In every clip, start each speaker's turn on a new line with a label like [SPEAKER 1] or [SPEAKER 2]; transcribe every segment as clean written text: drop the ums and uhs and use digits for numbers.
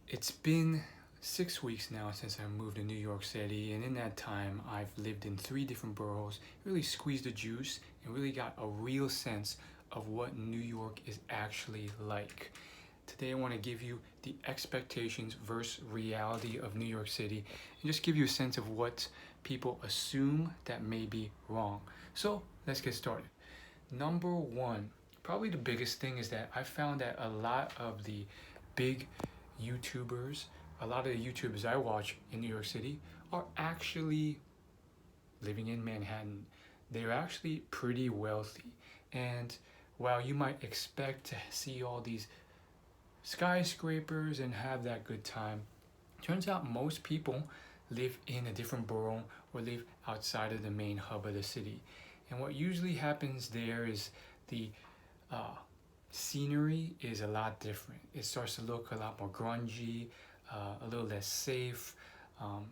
[SPEAKER 1] It's been 6 weeks now since I moved to New York City, and in that time, I've lived in three different boroughs, really squeezed the juice, and really got a real sense of what New York is actually like. Today, I want to give you the expectations versus reality of New York City and just give you a sense of what people assume that may be wrong. So, let's get started. Number one, probably the biggest thing is that I found that a lot of the big YouTubers, a lot of the YouTubers I watch in New York City are actually living in Manhattan. They're actually pretty wealthy. And while you might expect to see all these skyscrapers and have that good time, turns out most people live in a different borough or live outside of the main hub of the city. And what usually happens there is the uh, scenery is a lot different. It starts to look a lot more grungy, a little less safe, um,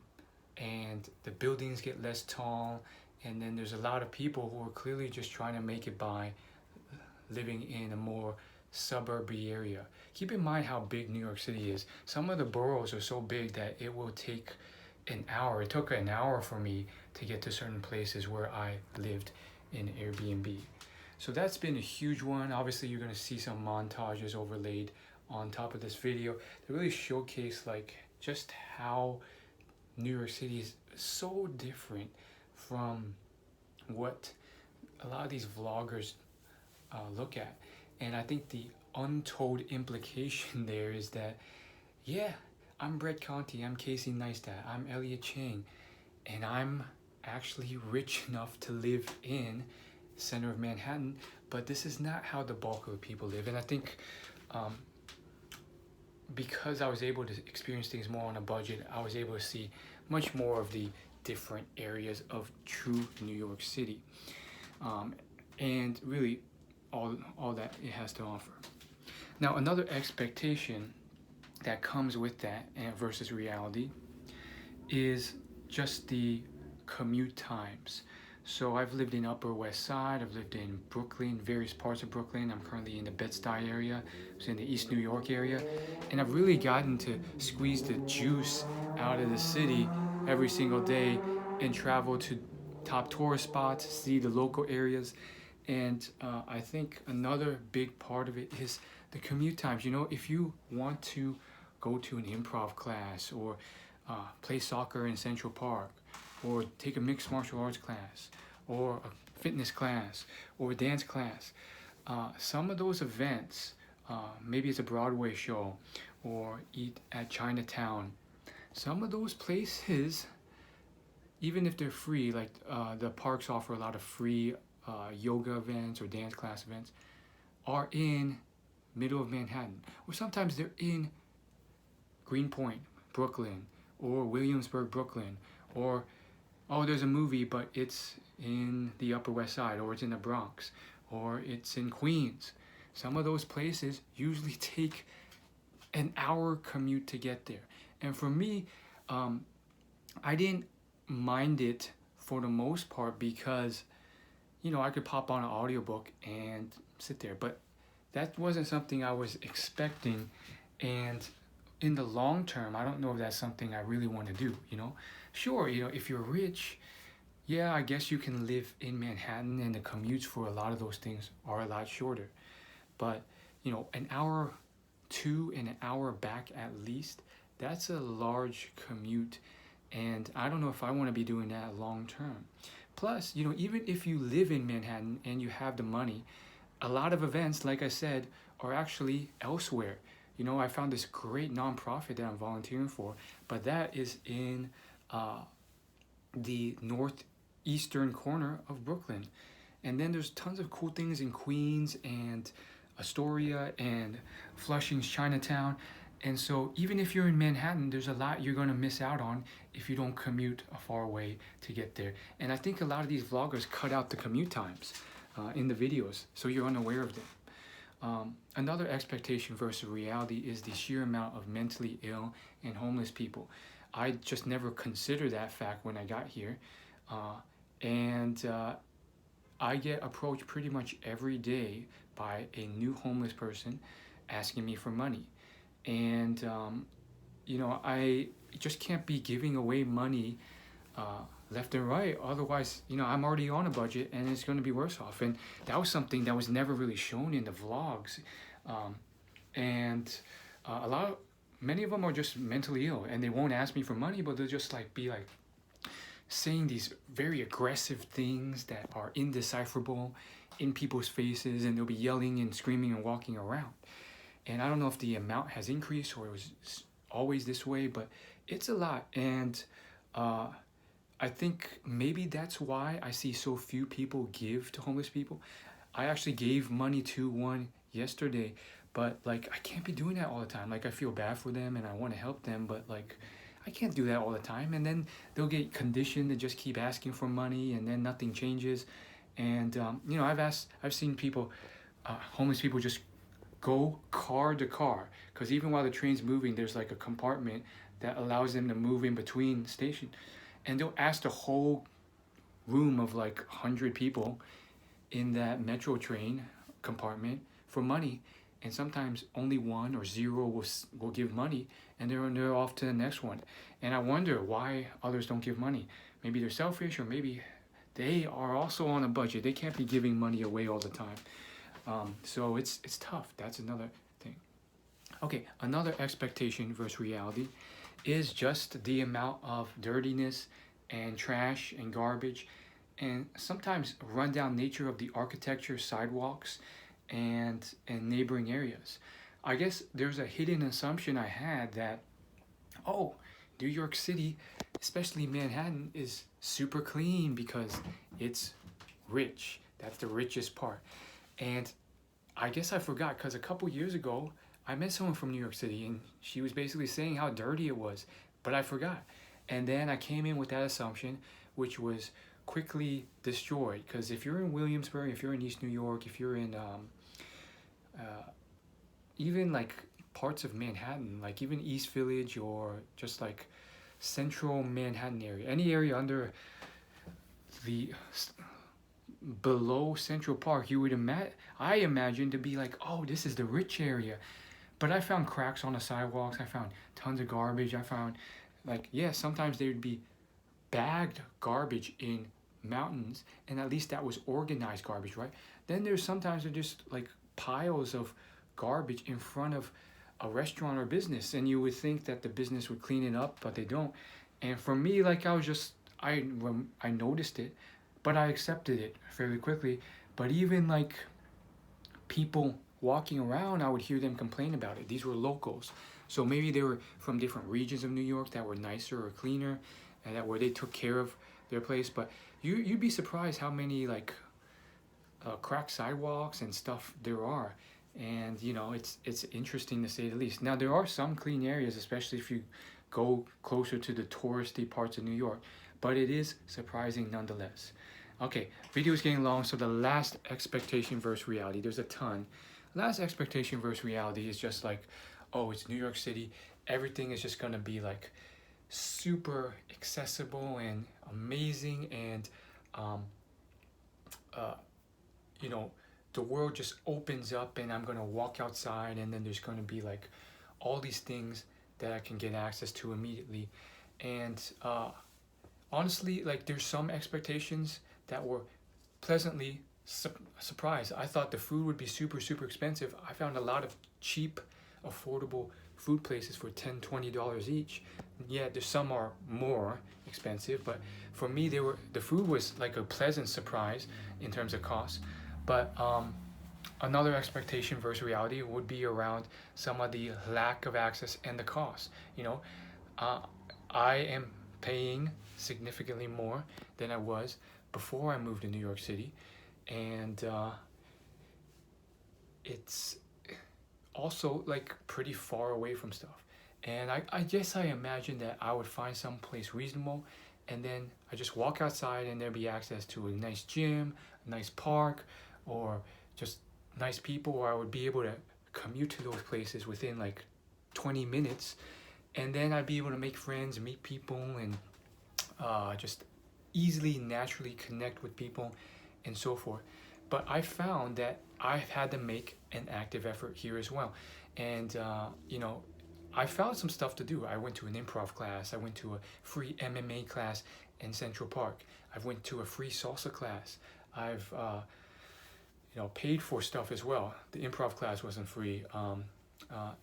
[SPEAKER 1] and the buildings get less tall. And then there's a lot of people who are clearly just trying to make it by living in a more suburban area. Keep in mind how big New York City is. Some of the boroughs are so big that it will take an hour. It took an hour for me to get to certain places where I lived in Airbnb. So that's been a huge one. Obviously, you're going to see some montages overlaid on top of this video that really showcase like just how New York City is so different from what a lot of these vloggers look at. And I think the untold implication there is that, yeah, I'm Brett Conti, I'm Casey Neistat, I'm Elliot Chang, and I'm actually rich enough to live in the center of Manhattan, but this is not how the bulk of the people live. And I think because I was able to experience things more on a budget, I was able to see much more of the different areas of true New York City, and really all that it has to offer. Now, another expectation that comes with that and versus reality is just the commute times. So I've lived in Upper West Side, I've lived in Brooklyn, various parts of Brooklyn. I'm currently in the Bed-Stuy area, so in the East New York area. And I've really gotten to squeeze the juice out of the city every single day and travel to top tourist spots, see the local areas. And I think another big part of it is the commute times. You know, if you want to go to an improv class or play soccer in Central Park, or take a mixed martial arts class, or a fitness class, or a dance class, some of those events, maybe it's a Broadway show, or eat at Chinatown, some of those places, even if they're free, like the parks offer a lot of free yoga events or dance class events, are in middle of Manhattan, or sometimes they're in Greenpoint, Brooklyn, or Williamsburg, Brooklyn, or oh, there's a movie, but it's in the Upper West Side, or it's in the Bronx, or it's in Queens. Some of those places usually take an hour commute to get there. And for me, I didn't mind it for the most part because, you know, I could pop on an audiobook and sit there. But that wasn't something I was expecting. And in the long term, I don't know if that's something I really want to do, you know? Sure, you know, if you're rich, yeah, I guess you can live in Manhattan and the commutes for a lot of those things are a lot shorter. But, you know, an hour to and an hour back at least, that's a large commute. And I don't know if I want to be doing that long term. Plus, you know, even if you live in Manhattan and you have the money, a lot of events, like I said, are actually elsewhere. You know, I found this great nonprofit that I'm volunteering for, but that is in the northeastern corner of Brooklyn. And then there's tons of cool things in Queens and Astoria and Flushing's Chinatown. And so even if you're in Manhattan, there's a lot you're going to miss out on if you don't commute a far way to get there. And I think a lot of these vloggers cut out the commute times in the videos, so you're unaware of them. Another expectation versus reality is the sheer amount of mentally ill and homeless people. I just never considered that fact when I got here. And I get approached pretty much every day by a new homeless person asking me for money. And I just can't be giving away money left and right. Otherwise, I'm already on a budget and it's going to be worse off. And that was something that was never really shown in the vlogs. Um, and many of them are just mentally ill and they won't ask me for money, but they'll just be saying these very aggressive things that are indecipherable in people's faces, and they'll be yelling and screaming and walking around. And I don't know if the amount has increased or it was always this way, but it's a lot. And I think maybe that's why I see so few people give to homeless people. I actually gave money to one yesterday, but I can't be doing that all the time. I feel bad for them and I want to help them, but I can't do that all the time. And then they'll get conditioned to just keep asking for money, and then nothing changes. And I've seen people, homeless people, just go car to car, because even while the train's moving, there's a compartment that allows them to move in between stations, and they'll ask the whole room of 100 people in that metro train compartment for money, and sometimes only one or zero will give money, and they're off to the next one. And I wonder why others don't give money. Maybe they're selfish, or maybe they are also on a budget. They can't be giving money away all the time. So it's tough. That's another thing. Okay, another expectation versus reality is just the amount of dirtiness and trash and garbage, and sometimes rundown nature of the architecture, sidewalks, and neighboring areas. I guess there's a hidden assumption I had that, oh, New York City, especially Manhattan, is super clean because it's rich. That's the richest part. And I guess I forgot, because a couple years ago, I met someone from New York City and she was basically saying how dirty it was, but I forgot. And then I came in with that assumption, which was quickly destroyed. Because if you're in Williamsburg, if you're in East New York, if you're in even parts of Manhattan, even East Village, or just central Manhattan area, any area under the below Central Park, you would I imagine to be oh, this is the rich area. But I found cracks on the sidewalks. I found tons of garbage. I found sometimes there would be bagged garbage in mountains, and at least that was organized garbage, right? Then there's sometimes they're just piles of garbage in front of a restaurant or business, and you would think that the business would clean it up, but they don't. And for me, I noticed it, but I accepted it fairly quickly. But even people walking around, I would hear them complain about it. These were locals, so maybe they were from different regions of New York that were nicer or cleaner, and that where they took care of their place. But you'd be surprised how many cracked sidewalks and stuff there are. And it's interesting to say the least. Now there are some clean areas, especially if you go closer to the touristy parts of New York, but it is surprising nonetheless. Okay, video is getting long, so the last expectation versus reality, there's a ton. Last expectation versus reality is just oh, it's New York City, everything is just gonna be super accessible and amazing, and the world just opens up, and I'm gonna walk outside, and then there's gonna be all these things that I can get access to immediately. And honestly, there's some expectations that were pleasantly surprised. I thought the food would be super, super expensive. I found a lot of cheap, affordable food places for $10-$20 each. Yeah, there's some are more expensive, but for me, the food was a pleasant surprise in terms of cost. But another expectation versus reality would be around some of the lack of access and the cost. I am paying significantly more than I was before I moved to New York City, and it's also pretty far away from stuff. And I guess I imagined that I would find some place reasonable, and then I just walk outside and there'd be access to a nice gym, a nice park, or just nice people, or I would be able to commute to those places within 20 minutes, and then I'd be able to make friends, meet people, and just easily, naturally connect with people, and so forth. But I found that I've had to make an active effort here as well. And I found some stuff to do. I went to an improv class. I went to a free MMA class in Central Park. I went to a free salsa class. I've paid for stuff as well. The improv class wasn't free,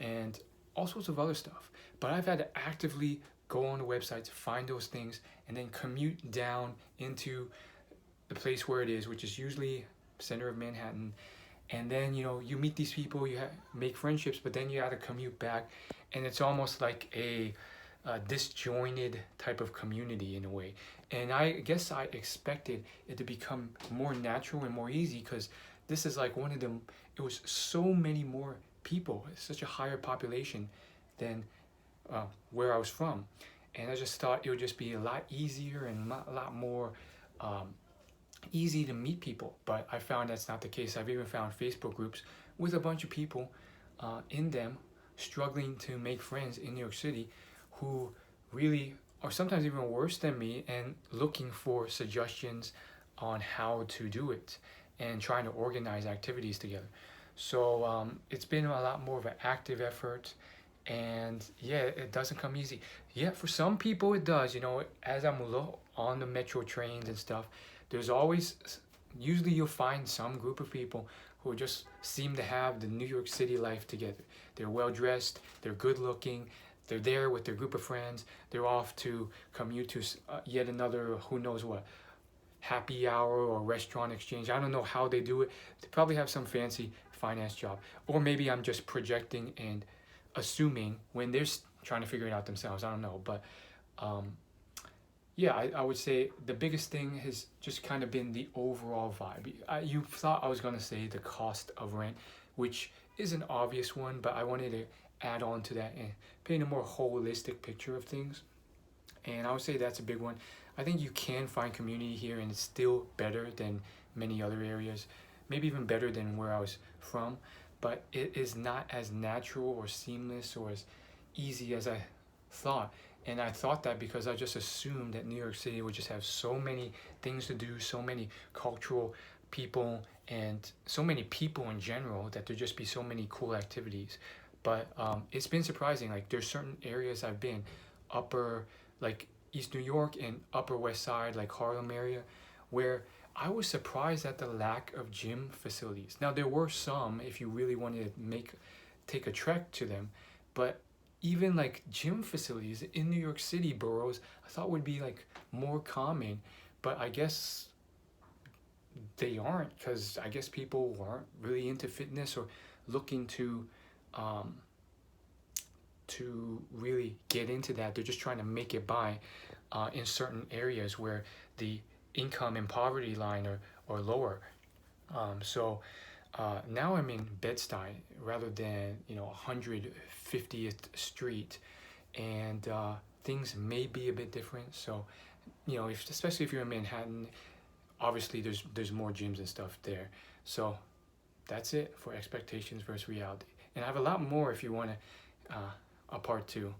[SPEAKER 1] and all sorts of other stuff. But I've had to actively go on the website to find those things and then commute down into the place where it is, which is usually center of Manhattan. And then you meet these people, make friendships, but then you have to commute back, and it's almost like a disjointed type of community in a way. And I guess I expected it to become more natural and more easy, because this is like one of them. It was so many more people, such a higher population than where I was from, and I just thought it would just be a lot easier and a lot more easy to meet people. But I found that's not the case. I've even found Facebook groups with a bunch of people in them struggling to make friends in New York City, who really are sometimes even worse than me and looking for suggestions on how to do it and trying to organize activities together. So it's been a lot more of an active effort, and yeah, it doesn't come easy. Yeah, for some people it does. As I'm on the metro trains and stuff, there's always, usually you'll find some group of people who just seem to have the New York City life together. They're well dressed, they're good looking, they're there with their group of friends, they're off to commute to yet another who knows what, happy hour or restaurant exchange. I don't know how they do it. They probably have some fancy finance job. Or maybe I'm just projecting and assuming when they're trying to figure it out themselves. I don't know. But yeah, I would say the biggest thing has just kind of been the overall vibe. You thought I was going to say the cost of rent, which is an obvious one, but I wanted to add on to that and paint a more holistic picture of things. And I would say that's a big one. I think you can find community here, and it's still better than many other areas, maybe even better than where I was from, but it is not as natural or seamless or as easy as I thought. And I thought that because I just assumed that New York City would just have so many things to do, so many cultural people, and so many people in general, that there'd just be so many cool activities. But it's been surprising. Like, there's certain areas I've been, like East New York and Upper West Side, like Harlem area, where I was surprised at the lack of gym facilities. Now, there were some if you really wanted to take a trek to them, but even like gym facilities in New York City boroughs, I thought would be like more common, but I guess they aren't, because I guess people aren't really into fitness or looking to really get into that. They're just trying to make it by in certain areas where the income and poverty line are lower. So now I'm in Bed-Stuy rather than 150th Street, and things may be a bit different. So especially if you're in Manhattan, obviously there's more gyms and stuff there. So that's it for expectations versus reality. And I have a lot more if you want a part two.